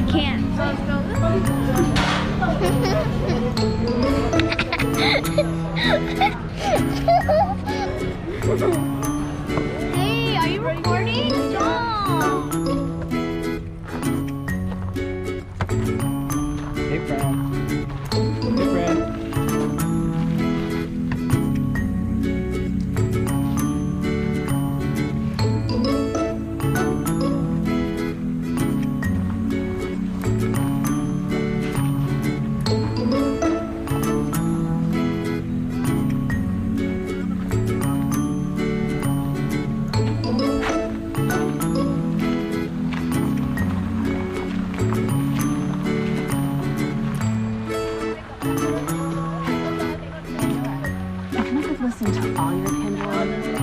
I can't. Hey, are you recording? Stop. Hey, friend. Hey, friend. Listen to all your Pandora music.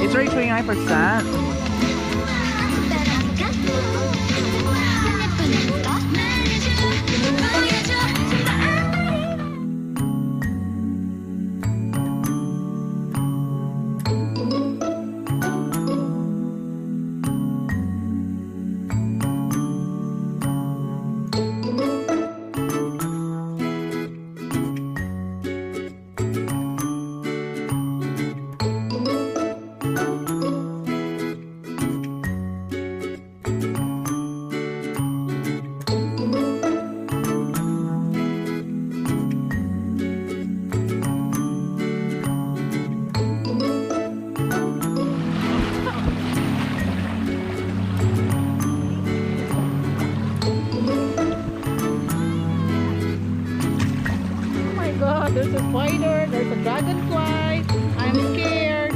It's already 29%. God, there's a spider, there's a dragonfly. I'm scared.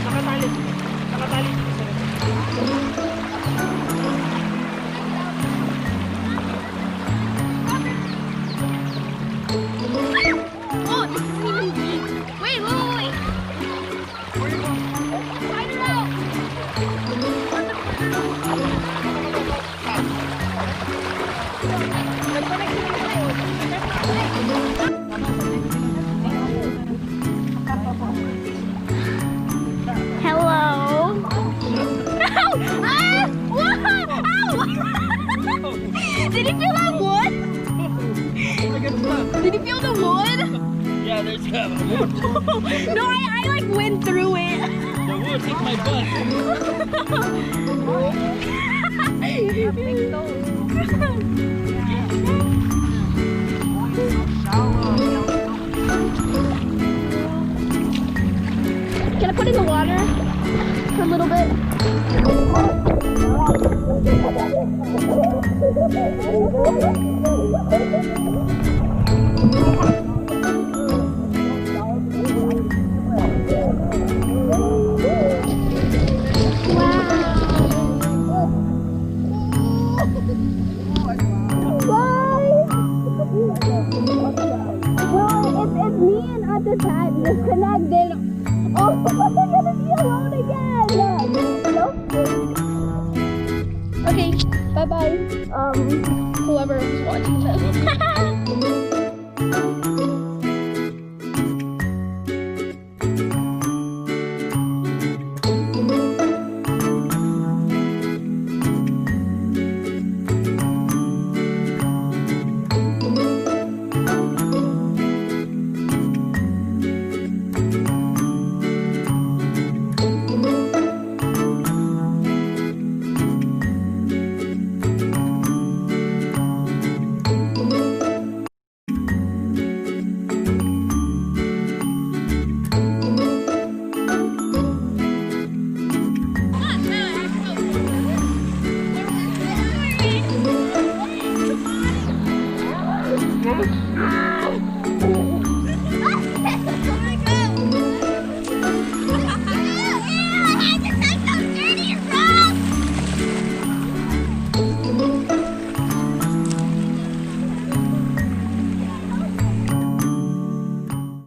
Nakatali. Nakatali. Oh, this isn't even deep. Wait. Where you going? Find it out. Hello. Ow! Ah! Whoa! Ow! Did you feel that wood? Did you feel the wood? Yeah, there's wood. No, I like went through it. The wood hit my Can I put in the water for a little bit? Disconnected. Oh, I'm gonna be alone again. Nope. Okay, bye bye. Whoever is watching this.